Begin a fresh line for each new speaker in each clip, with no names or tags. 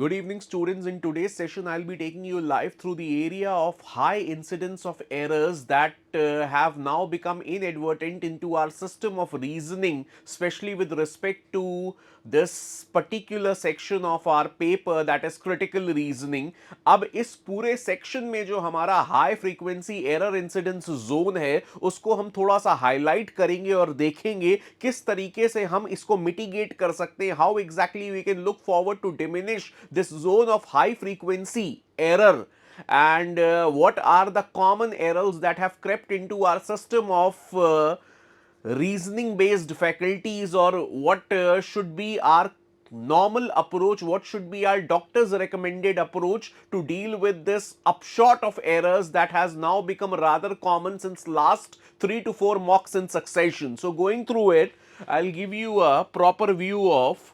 Good evening, students. In today's session, I'll be taking you live through the area of high incidence of errors that have now become inadvertent into our system of reasoning, especially with respect to this particular section of our paper, that is critical reasoning. अब इस पूरे section में जो हमारा high frequency error incidence zone है उसको हम थोड़ा सा हाईलाइट करेंगे और देखेंगे किस तरीके से हम इसको मिटिगेट कर सकते हैं, how exactly we can look forward to diminish this zone of high frequency error and what are the common errors that have crept into our system of reasoning based faculties, or what should be our normal approach, what should be our doctor's recommended approach to deal with this upshot of errors that has now become rather common since last 3 to 4 mocks in succession. So going through it, I'll give you a proper view of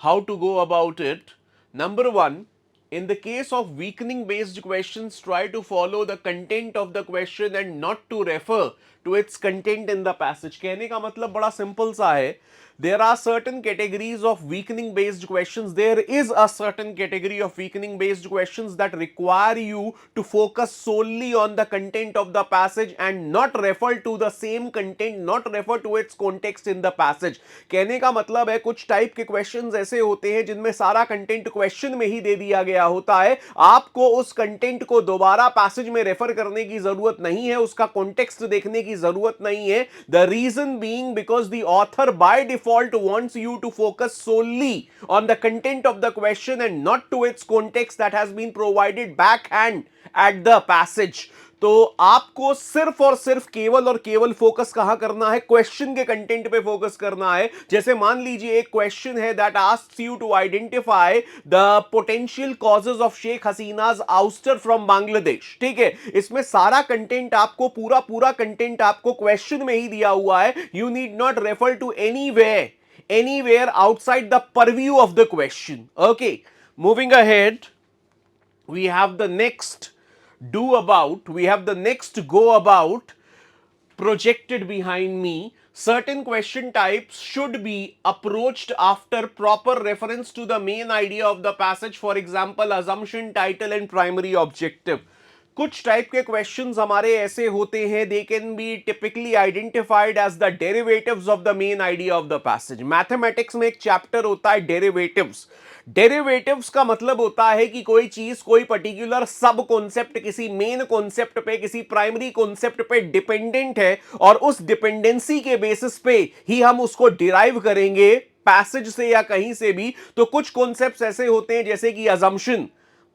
how to go about it. Number one, in the case of weakening based questions, try to follow the content of the question and not to refer to its content in the passage. कहने का मतलब बड़ा simple सा है. There are certain categories of weakening based questions. There is a certain category of weakening based questions that require you to focus solely on the content of the passage and not refer to the same content, not refer to its context in the passage. कहने का मतलब है कुछ type के questions ऐसे होते हैं जिनमें सारा कंटेंट क्वेश्चन में ही दे दिया गया होता है. आपको उस कंटेंट को दोबारा पैसेज में रेफर करने की जरूरत नहीं है, उसका कॉन्टेक्स्ट देखने की जरूरत नहीं है. The reason being because the author by default wants you to focus solely on the content of the question and not to its context that has been provided backhand at the passage. तो आपको सिर्फ और सिर्फ केवल और केवल focus कहां करना है, क्वेश्चन के कंटेंट पे फोकस करना है. जैसे मान लीजिए एक क्वेश्चन है that asks you to identify the potential causes of Sheikh Hasina's ouster from Bangladesh. ठीक है, इसमें सारा कंटेंट आपको पूरा कंटेंट आपको क्वेश्चन में ही दिया हुआ है. You need not refer to anywhere outside the purview of the question. Okay, moving ahead, we have the next go about projected behind me. Certain question types should be approached after proper reference to the main idea of the passage. For example, assumption, title and primary objective. कुछ type के questions हमारे ऐसे होते हैं, they can be typically identified as the derivatives of the main idea of the passage. Mathematics में एक chapter होता है डेरिवेटिव्स. डेरिवेटिव्स का मतलब होता है कि कोई चीज कोई पर्टिकुलर सब कॉन्सेप्ट किसी मेन कॉन्सेप्ट पे, किसी प्राइमरी कॉन्सेप्ट पे डिपेंडेंट है और उस डिपेंडेंसी के बेसिस पे ही हम उसको डिराइव करेंगे पैसेज से या कहीं से भी. तो कुछ कॉन्सेप्ट्स ऐसे होते हैं जैसे कि अजम्पशन,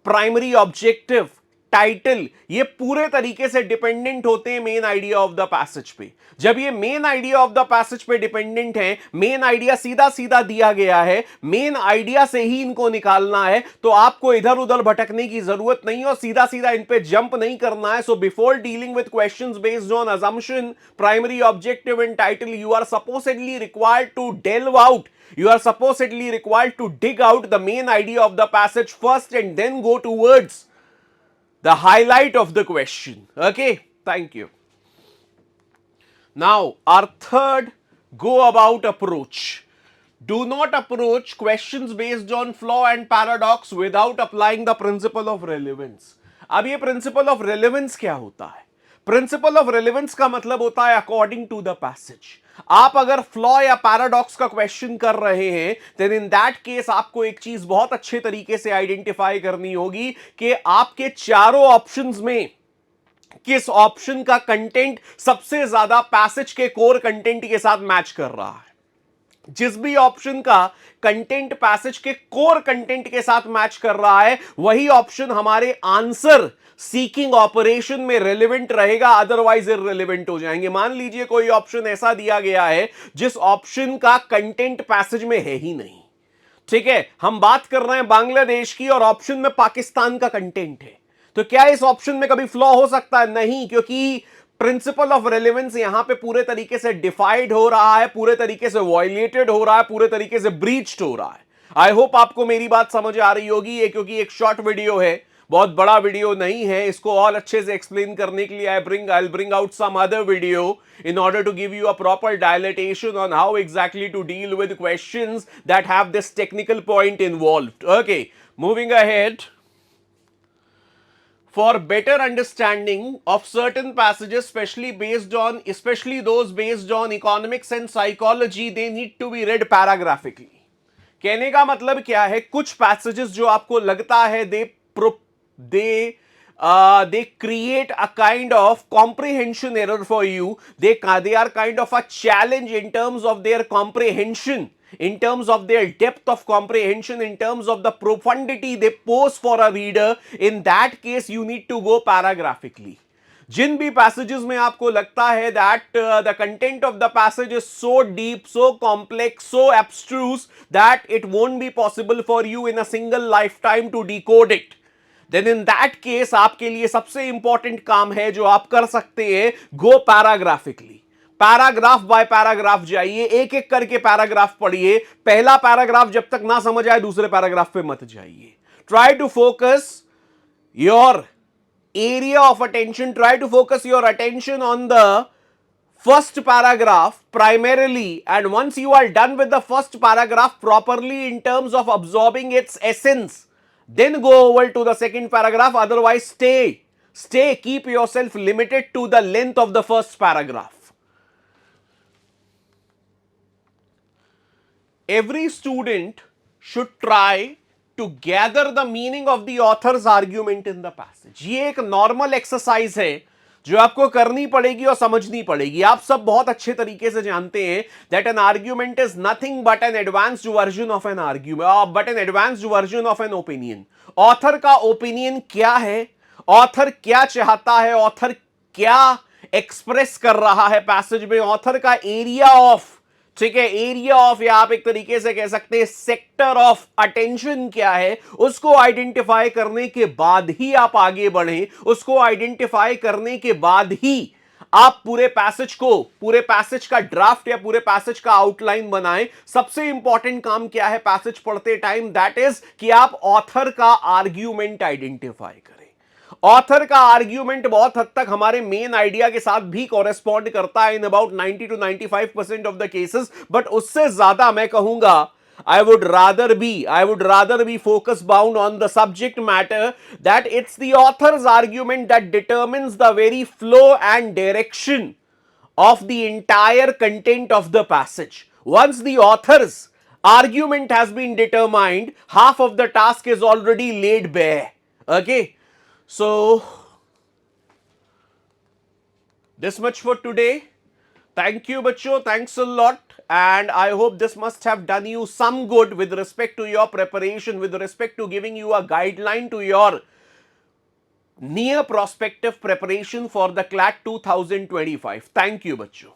प्राइमरी ऑब्जेक्टिव, टाइटल, ये पूरे तरीके से डिपेंडेंट होते हैं main idea of the passage पे. जब ये main idea of the passage पे डिपेंडेंट है, मेन आइडिया सीधा सीधा दिया गया है, मेन आइडिया से ही इनको निकालना है, तो आपको इधर उधर भटकने की जरूरत नहीं और सीधा सीधा इन पे जंप नहीं करना है. So before dealing with questions based on assumption, primary objective and title, you are supposedly required to delve out, you are supposedly required to dig out the main idea of the passage first and then go towards the highlight of the question. Okay, thank you. Now, our third go about approach. Do not approach questions based on flaw and paradox without applying the principle of relevance. अब ये principle of relevance क्या होता है? Principle of relevance का मतलब होता है according to the passage. आप अगर फ्लॉ या पैराडॉक्स का क्वेश्चन कर रहे हैं, देन इन दैट केस आपको एक चीज बहुत अच्छे तरीके से आइडेंटिफाई करनी होगी कि आपके चारों ऑप्शंस में किस ऑप्शन का कंटेंट सबसे ज्यादा पैसेज के कोर कंटेंट के साथ मैच कर रहा है. जिस भी ऑप्शन का कंटेंट पैसेज के कोर कंटेंट के साथ मैच कर रहा है, वही ऑप्शन हमारे आंसर सीकिंग ऑपरेशन में रेलेवेंट रहेगा, अदरवाइज इररिलेवेंट हो जाएंगे. मान लीजिए कोई ऑप्शन ऐसा दिया गया है जिस ऑप्शन का कंटेंट पैसेज में है ही नहीं. ठीक है, हम बात कर रहे हैं बांग्लादेश की और ऑप्शन में पाकिस्तान का कंटेंट है, तो क्या इस ऑप्शन में कभी फ्लॉ हो सकता है? नहीं, क्योंकि प्रिंसिपल ऑफ रेलेवेंस यहां पे पूरे तरीके से डिफाइड हो रहा है, पूरे तरीके से वायलेटेड हो रहा है, पूरे तरीके से ब्रीच्ड हो रहा है. आई होप आपको मेरी बात समझ आ रही होगी. ये क्योंकि एक शॉर्ट वीडियो है, बहुत बड़ा वीडियो नहीं है, इसको और अच्छे से एक्सप्लेन करने के लिए I will bring out some other video in order to give you a proper dilatation on how exactly to deal with questions that have this technical point involved. Okay, Moving ahead, for better understanding of certain passages, especially those based on economics and psychology, they need to be read paragraphically. कहने का मतलब क्या है, कुछ passages जो आपको लगता है they create a kind of comprehension error for you. They are kind of a challenge in terms of their comprehension, in terms of their depth of comprehension, in terms of the profundity they pose for a reader. In that case, you need to go paragraphically. जिन भी passages में आपको लगता है that the content of the passage is so deep, so complex, so abstruse that it won't be possible for you in a single life time to decode it, then in that case आपके लिए सबसे important काम है जो आप कर सकते हैं, गो पैराग्राफिकली. पैराग्राफ बाय पैराग्राफ जाइए, एक एक करके पैराग्राफ पढ़िए. पहला पैराग्राफ जब तक ना समझ आए दूसरे पैराग्राफ पे मत जाइए. Try to focus your area of attention, try to focus your attention on the first paragraph primarily, and once you are done with the first paragraph properly in terms of absorbing its essence, then go over to the second paragraph. Otherwise keep yourself limited to the length of the first paragraph. Every student should try to gather the meaning of the author's argument in the passage. ये एक normal exercise है जो आपको करनी पड़ेगी और समझनी पड़ेगी. आप सब बहुत अच्छे तरीके से जानते हैं that an argument is nothing but an advanced version of an argument, but an advanced version of an opinion. Author का ओपिनियन क्या है, ऑथर क्या चाहता है, ऑथर क्या एक्सप्रेस कर रहा है पैसेज में, ऑथर का एरिया ऑफ, ठीक है, एरिया ऑफ या आप एक तरीके से कह सकते हैं सेक्टर ऑफ अटेंशन क्या है, उसको आइडेंटिफाई करने के बाद ही आप आगे बढ़ें. उसको आइडेंटिफाई करने के बाद ही आप पूरे पैसेज का ड्राफ्ट या पूरे पैसेज का आउटलाइन बनाएं. सबसे इंपॉर्टेंट काम क्या है पैसेज पढ़ते टाइम, दैट इज कि आप ऑथर का आर्ग्यूमेंट आइडेंटिफाई करें. ऑथर का आर्ग्यूमेंट बहुत हद तक हमारे मेन आइडिया के साथ भी कॉरेस्पॉन्ड करता है in about 90 to 95% of the cases, but उससे ज्यादा मैं कहूंगा I would rather be focus bound on the subject matter, that it's the author's argument that determines the very flow and direction of the entire content of the passage. Once the author's argument has been determined, half of the task is already laid bare. Okay, so this much for today. Thank you बच्चों, thanks a lot, and I hope this must have done you some good with respect to your preparation, with respect to giving you a guideline to your near prospective preparation for the CLAT 2025. Thank you बच्चों.